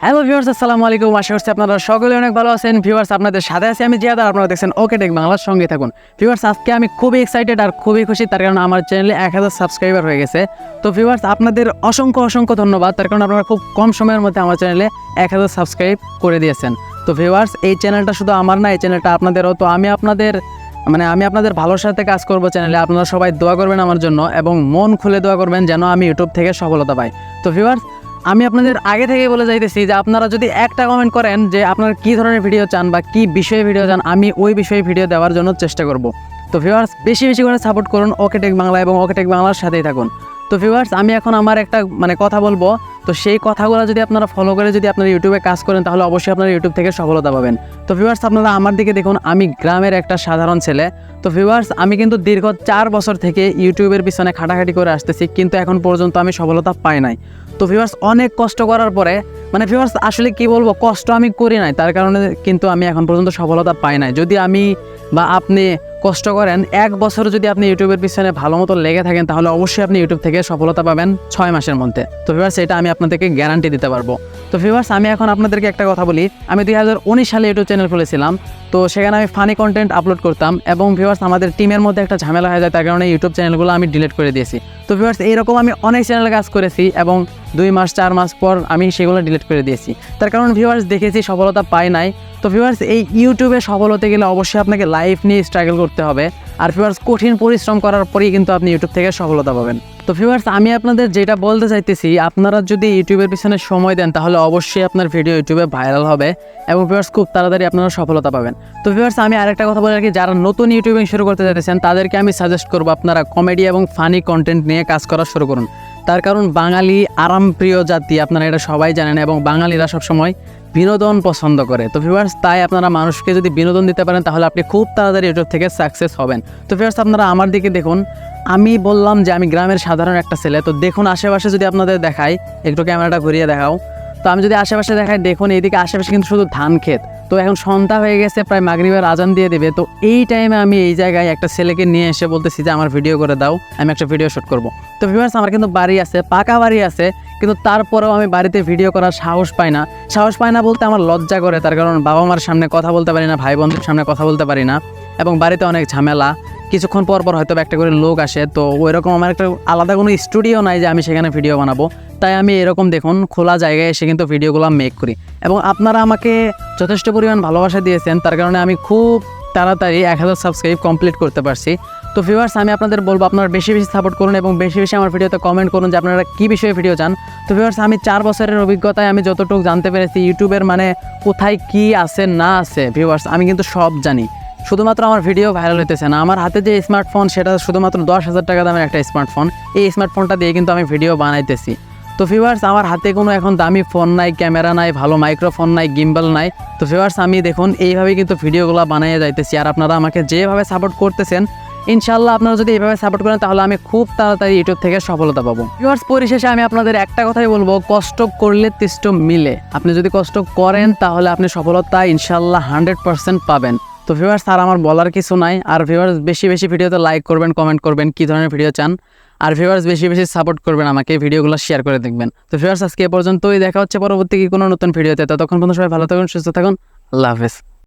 Hello viewers, আসসালামু আলাইকুম। আশা করছি আপনারা সকলে অনেক ভালো আছেন। ভিউয়ার্স, আপনাদের সাথে আছি আমি জিহাদ, আর আপনারা দেখছেন ওকে টেক বাংলার সঙ্গে থাকুন। ভিউয়ার্স, আজকে আমি খুবই এক্সাইটেড আর খুবই খুশি, তার কারণ আমার চ্যানেলে 1000 সাবস্ক্রাইবার হয়ে গেছে। তো ভিউয়ার্স, আপনাদের অসংখ্য ধন্যবাদ, তার কারণ আপনারা খুব কম সময়ের মধ্যে আমার চ্যানেলে 1000 সাবস্ক্রাইব করে দিয়েছেন। তো ভিউয়ার্স, এই চ্যানেলটা শুধু আমার না, এই চ্যানেলটা আপনাদেরও। তো আমি আপনাদের ভালোর সাথে কাজ করব চ্যানেলে। আপনারা সবাই দোয়া করবেন আমার জন্য এবং মন খুলে দোয়া করবেন যেন আমি ইউটিউব থেকে সফলতা পাই। তো ভিউয়ার্স, আমি আপনাদের আগে থেকেই বলে যাইতেছি যে আপনারা যদি একটা কমেন্ট করেন যে আপনারা কী ধরনের ভিডিও চান বা কী বিষয়ে ভিডিও চান, আমি ওই বিষয়ে ভিডিও দেওয়ার জন্য চেষ্টা করব। তো ভিউয়ার্স, বেশি করে সাপোর্ট করুন ওকে টেক বাংলা এবং ওকে টেক বাংলার সাথেই থাকুন। তো ভিউয়ার্স, আমি এখন আমার একটা কথা বলবো। তো সেই কথাগুলো যদি আপনারা ফলো করে যদি আপনারা ইউটিউবে কাজ করেন, তাহলে অবশ্যই আপনারা ইউটিউব থেকে সফলতা পাবেন। তো ভিউয়ার্স, আপনারা আমার দিকে দেখুন, আমি গ্রামের একটা সাধারণ ছেলে। তো ভিউয়ার্স, আমি কিন্তু দীর্ঘ 4 বছর থেকে ইউটিউবের পিছনে খাটাখাটি করে আসতেছি, কিন্তু এখন পর্যন্ত আমি সফলতা পাই নাই। তো ভিউয়ার্স, অনেক কষ্ট করার পরে ভিউয়ার্স আসলে কি বলবো, কষ্ট আমি করি নাই, তার কারণে কিন্তু আমি এখন পর্যন্ত সফলতা পাই নাই। যদি আমি বা আপনি কষ্ট করেন, 1 বছর যদি আপনি ইউটিউবের পিছনে ভালো মতো লেগে থাকেন, তাহলে অবশ্যই আপনি ইউটিউব থেকে সফলতা পাবেন 6 মাসের মধ্যে। তো ভিউয়ার্স, এটা আমি আপনাদেরকে গ্যারান্টি দিতে পারবো। তো ভিউয়ার্স, আমি এখন আপনাদেরকে একটা কথা বলি। আমি 2019 সালে ইউটিউব চ্যানেল খুলেছিলাম। তো সেখানে আমি ফানি কন্টেন্ট আপলোড করতাম এবং ভিউয়ার্স আমাদের টিমের মধ্যে একটা ঝামেলা হয়ে যায়, তার কারণে ইউটিউব চ্যানেলগুলো আমি ডিলিট করে দিয়েছি। তো ভিউয়ার্স, এইরকম আমি অনেক চ্যানেলে কাজ করেছি এবং 2 মাস 4 মাস পর আমি সেগুলো ডিলিট করে দিয়েছি, তার কারণ ভিউয়ার্স দেখেছি সফলতা পাই নাই। তো ভিউয়ার্স, এই ইউটিউবে সফল হতে গেলে অবশ্যই আপনাকে লাইফ নিয়ে স্ট্রাগল করতে হবে, আর ভিউয়ার্স কঠিন পরিশ্রম করার পরেই কিন্তু আপনি ইউটিউব থেকে সফলতা পাবেন। তো ভিউয়ার্স, আমি আপনাদের যেটা বলতে চাইতেছি, আপনারা যদি ইউটিউবের পিছনে সময় দেন, তাহলে অবশ্যই আপনার ভিডিও ইউটিউবে ভাইরাল হবে এবং ভিউয়ার্স খুব তাড়াতাড়ি আপনারা সফলতা পাবেন। তো ভিউয়ার্স, আমি আরেকটা কথা বলি আর কি, যারা নতুন ইউটিউবিং শুরু করতে চাইতেছেন তাদেরকে আমি সাজেস্ট করবো আপনারা কমেডি এবং ফানি কন্টেন্ট নিয়ে কাজ করা শুরু করুন। তার কারণ বাঙালি আরামপ্রিয় জাতি, আপনারা এটা সবাই জানেন, এবং বাঙালিরা সবসময় বিনোদন পছন্দ করে। তো ভিউয়ার্স, তাই আপনারা মানুষকে যদি বিনোদন দিতে পারেন, তাহলে আপনি খুব তাড়াতাড়ি ইউটিউব থেকে সাকসেস হবেন। তো ভিউয়ার্স, আপনারা আমার দিকে দেখুন, আমি বললাম যে আমি গ্রামের সাধারণ একটা ছেলে। তো দেখুন আশেপাশে যদি আপনাদের দেখাই, একটু ক্যামেরাটা ঘুরিয়ে দেখাও। তো আমি যদি আশেপাশে দেখাই, দেখুন এইদিকে আশেপাশে কিন্তু শুধু ধান ক্ষেত। তো এখন সন্ধ্যা হয়ে গেছে, প্রায় মাগরিবের আজান দিয়ে দেবে। তো এই টাইমে আমি এই জায়গায় একটা ছেলেকে নিয়ে এসে বলতেছি যে আমার ভিডিও করে দাও, আমি একটা ভিডিও শ্যুট করব। তো ভিউয়ার্স, আমার কিন্তু বাড়ি আছে, পাকা বাড়ি আছে, কিন্তু তারপরেও আমি বাড়িতে ভিডিও করার সাহস পাই না বলতে আমার লজ্জা করে, তার কারণ বাবা মার সামনে কথা বলতে পারি না, ভাই বন্ধুর সামনে কথা বলতে পারি না, এবং বাড়িতে অনেক ঝামেলা। কিছুক্ষণ পর হয়তো একটা করে লোক আসে। তো ওইরকম আমার একটা আলাদা কোনো স্টুডিও নাই যে আমি সেখানে ভিডিও বানাবো। তাই আমি এরকম দেখুন খোলা জায়গায় এসে কিন্তু ভিডিওগুলো মেক করি, এবং আপনারা আমাকে যথেষ্ট পরিমাণ ভালোবাসা দিয়েছেন, তার কারণে আমি খুব তাড়াতাড়ি 1000 সাবস্ক্রাইব কমপ্লিট করতে পারছি। তো ভিউয়ার্স, আমি আপনাদের বলবো আপনারা বেশি সাপোর্ট করুন এবং বেশি আমার ভিডিওতে কমেন্ট করুন যে আপনারা কী বিষয়ে ভিডিও চান। তো ভিউয়ার্স, আমি 4 বছরের অভিজ্ঞতায় আমি যতটুকু জানতে পেরেছি ইউটিউবের কোথায় কি আছে না আছে, ভিউয়ার্স আমি কিন্তু সব জানি। শুধুমাত্র আমার ভিডিও ভাইরাল হইতেছে না, আমার হাতে যে স্মার্টফোন সেটা শুধুমাত্র 10,000 টাকা দামের একটা স্মার্টফোন। এই স্মার্টফোনটা দিয়ে কিন্তু আমি ভিডিও বানাইতেছি। তো ভিউয়ার্স, আমার হাতে কোনো এখন দামি ফোন নাই, ক্যামেরা নাই, ভালো মাইক্রোফোন নাই, গিম্বল নাই। তো ভিউয়ার্স, আমি দেখুন এইভাবেই কিন্তু ভিডিওগুলো বানিয়ে যাইতেছি, আর আপনারা আমাকে যেভাবে সাপোর্ট করতেছেন, ইনশাল্লাহ আপনারা যদি এইভাবে সাপোর্ট করেন, তাহলে আমি খুব তাড়াতাড়ি ইউটিউব থেকে সফলতা পাবো। ভিউয়ার্স, পরিশেষে আমি আপনাদের একটা কথাই বলবো, কষ্ট করলে তিষ্ট মিলে। আপনি যদি কষ্ট করেন, তাহলে আপনি সফলতা ইনশাল্লাহ 100% পাবেন। তো ভিউয়ার্স, আর আমার বলার কিছু নাই। আর ভিউয়ার্স, বেশি ভিডিওতে লাইক করবেন, কমেন্ট করবেন কী ধরনের ভিডিও চান, আর ভিউয়ার্স বেশি সাপোর্ট করবেন আমাকে, ভিডিওগুলো শেয়ার করে দেখবেন। তো ভিউয়ার্স, আজকে এ পর্যন্তই, দেখা হচ্ছে পরবর্তী কোনো নতুন ভিডিওতে। ততক্ষণ পর্যন্ত সবাই ভালো থাকুন, সুস্থ থাকুন, আল্লাহ হাফেজ।